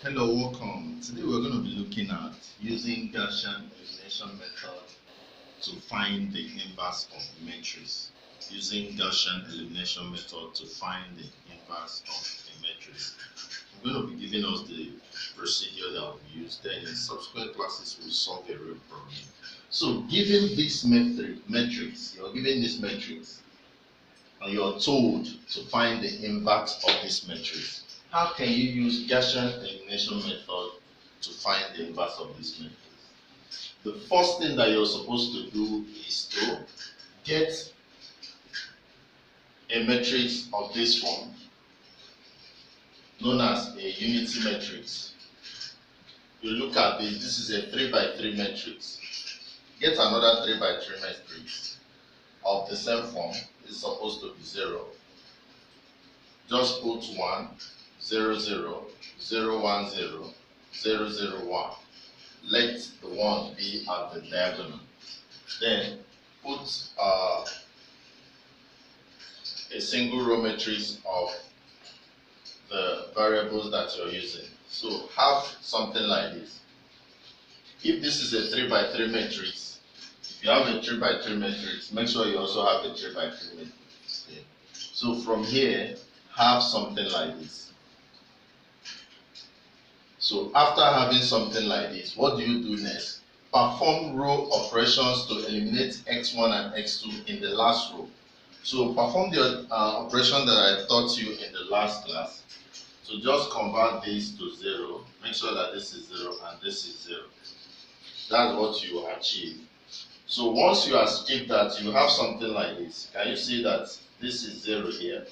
Hello, welcome. Today we're going to be looking at using Gaussian elimination method to find the inverse of a matrix. Using Gaussian elimination method to find the inverse of a matrix. I'm going to be giving us the procedure that we use. Then in subsequent classes we'll solve a real problem. So given this matrix, you're given this matrix, and you're told to find the inverse of this matrix. How can you use Gaussian elimination method to find the inverse of this matrix? The first thing that you're supposed to do is to get a matrix of this form, known as a unity matrix. You look at this, this is a 3 by 3 matrix. Get another 3 by 3 matrix of the same form. It's supposed to be 0. Just put 1, 0, 0, 0, 1, 0, 0, 0, 1. Let the 1 be at the diagonal. Then put a single row matrix of the variables that you're using. So have something like this. If this is a 3 by 3 matrix, if you have a 3 by 3 matrix, make sure you also have a 3 by 3 matrix. Okay. So from here, have something like this. So after having something like this, what do you do next? Perform row operations to eliminate x1 and x2 in the last row. So perform the operation that I taught you in the last class. So just convert this to 0. Make sure that this is 0 and this is 0. That's what you achieve. So once you achieve that, you have something like this. Can you see that this is 0 here?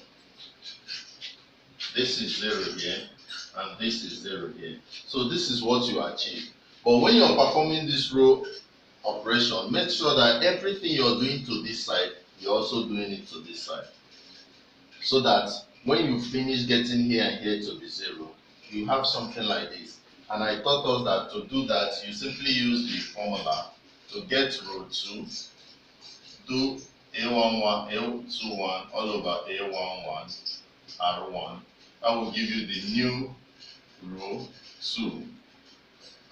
This is 0 here. And this is 0 here. So this is what you achieve. But when you're performing this row operation, make sure that everything you're doing to this side, you're also doing it to this side. So that when you finish getting here and here to be 0, you have something like this. And I taught us that to do that, you simply use the formula to get row 2, do A11, A21 all over A11, R1. That will give you the new row 2,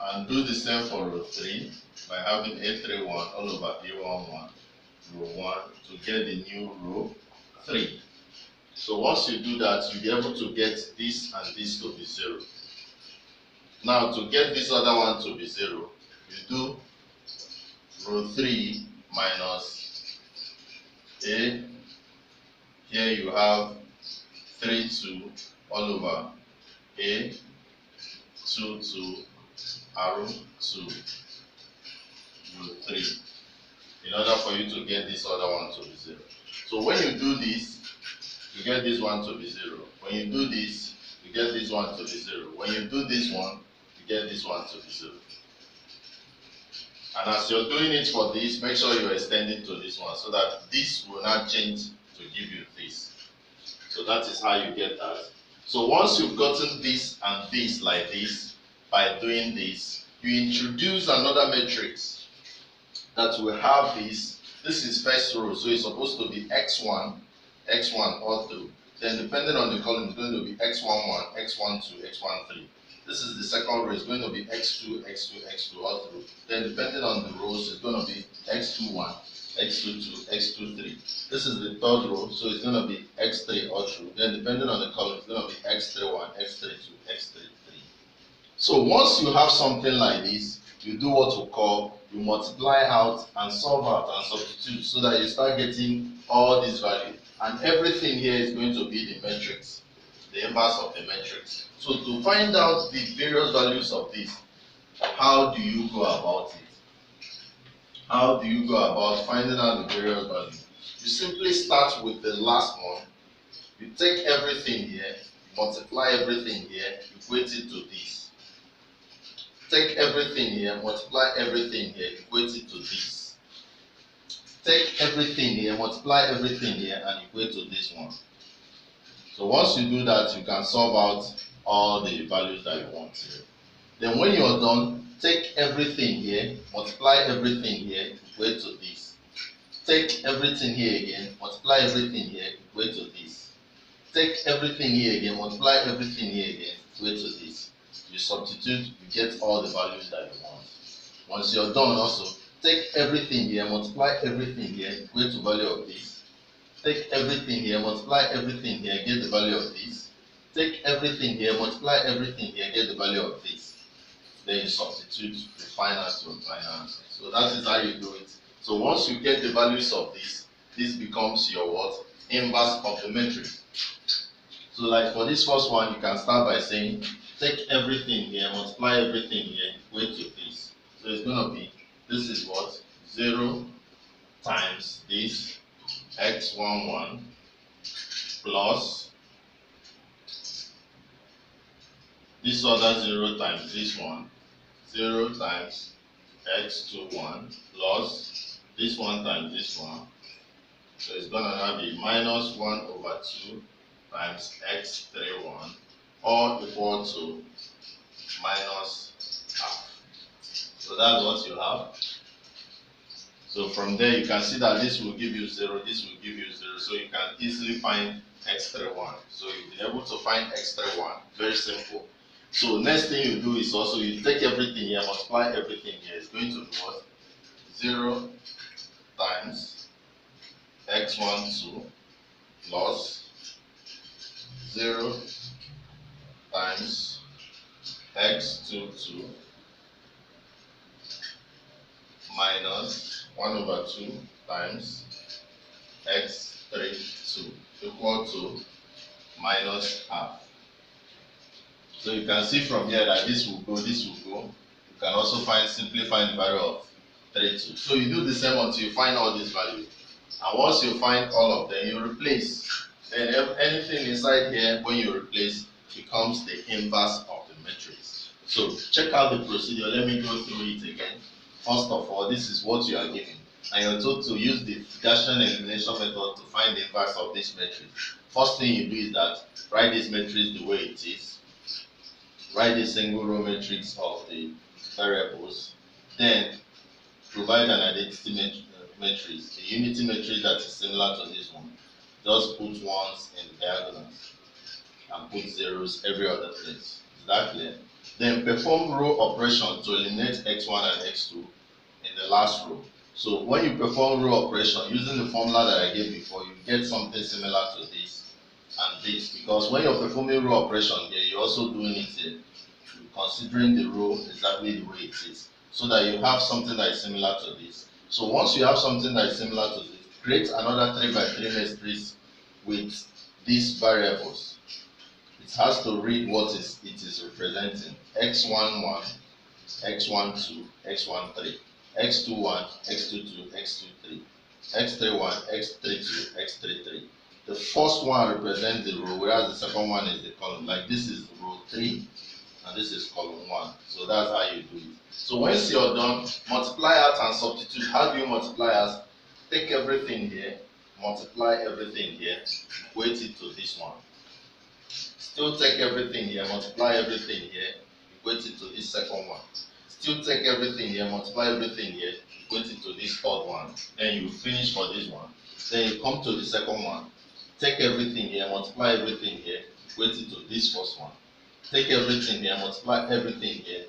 and do the same for row 3 by having A31 all over A11, row 1 to get the new row 3. So once you do that, you'll be able to get this and this to be 0. Now to get this other one to be 0, you do row 3 minus A. Here you have 3, 2 all over A, 2, 2, arrow 2, row 3, in order for you to get this other one to be 0. So when you do this, you get this one to be 0. When you do this, you get this one to be 0. When you do this one, you get this one to be 0. And as you're doing it for this, make sure you extend it to this one so that this will not change to give you this. So that is how you get that. So once you've gotten this and this like this, by doing this, you introduce another matrix that will have this. This is first row, so it's supposed to be x1, x1 all through. Then depending on the column, it's going to be x11, x12, x13. This is the second row, it's going to be x2, x2, x2 all through. Then depending on the rows, it's going to be x21, x22, x23. This is the third row, so it's going to be x3 all through. Then depending on the column, it's going to be x31, x32, x33. So once you have something like this, you do what we call, you multiply out and solve out and substitute so that you start getting all these values. And everything here is going to be the matrix, the inverse of the matrix. So to find out the various values of this, how do you go about it? How do you go about finding out the various values? You simply start with the last one. You take everything here, multiply everything here, equate it to this. Take everything here, multiply everything here, equate it to this. Take everything here, multiply everything here, and equate to this one. So once you do that, you can solve out all the values that you want here. Then when you're done, take everything here, multiply everything here, equate to this. Take everything here again, multiply everything here, equate to this. Take everything here again, multiply everything here again, equate to this. You substitute, you get all the values that you want. Once you're done, also take everything here, multiply everything here, equate to value of this. Take everything here, multiply everything here, get the value of this. Take everything here, multiply everything here, get the value of this. Then you substitute the final answer to final answer. So that is how you do it. So once you get the values of this becomes your what? Inverse of the matrix. So like for this first one, you can start by saying, take everything here, multiply everything here, equate to this. So it's going to be, this is what? 0 times this, x11, plus this other 0 times this one, 0 times x21, plus this one times this one. So it's going to now be minus 1 over 2 times x31, all equal to minus half. So that's what you have. So from there you can see that this will give you 0, this will give you 0, so you can easily find x31. So you'll be able to find x31, very simple. So next thing you do is also you take everything here, multiply everything here. It's going to be what? 0 times x12 plus 0 times x22 minus 1 over 2 times x32 equal to minus half. So you can see from here that this will go, this will go. You can also simply find the value of 32. So you do the same until you find all these values. And once you find all of them, you replace. Then anything inside here, when you replace, becomes the inverse of the matrix. So check out the procedure. Let me go through it again. First of all, this is what you are given. And you're told to use the Gaussian elimination method to find the inverse of this matrix. First thing you do is that write this matrix the way it is. Write the single row matrix of the variables. Then provide an identity matrix, a unity matrix that is similar to this one. Just put ones in the diagonals and put zeros every other place. Is that clear? Then perform row operation to eliminate x1 and x2 in the last row. So when you perform row operation using the formula that I gave before, you get something similar to this and this, because when you're performing row operation here, you're also doing it here, considering the row exactly the way it is, so that you have something that is similar to this. So once you have something that is similar to this, create another 3 by 3 matrix with these variables. It has to read what it is representing: x11, x12, x13, x21, x22, x23, x31, x32, x33. The first one represents the row, whereas the second one is the column. Like this is row 3 and this is column 1. So that's how you do it. So once you're done, multiply out and substitute. How do you multiply out? Take everything here, multiply everything here, equate it to this one. Still take everything here, multiply everything here, equate it to this second one. Still take everything here, multiply everything here, equate it to this third one. Then you finish for this one. Then you come to the second one. Take everything here, multiply everything here, equate it to this first one. Take everything here, multiply everything here,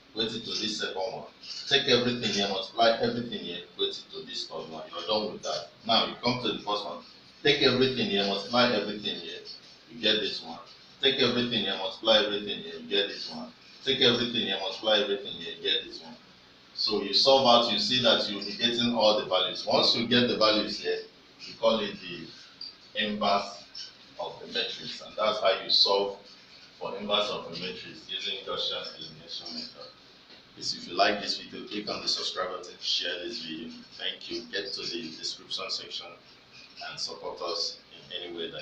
equate it to this second one. Take everything here, multiply everything here, equate it to this third one. You're done with that. Now you come to the first one. Take everything here, multiply everything here, you get this one. Take everything here, multiply everything here, you get this one. Take everything here, multiply everything here, you get this one. So you solve out, you see that you'll be getting all the values. Once you get the values here, you call it the inverse of the matrix, and that's how you solve for inverse of a matrix using Gaussian elimination method. Please, if you like this video, click on the subscribe button, share this video. Thank you. Get to the description section and support us in any way that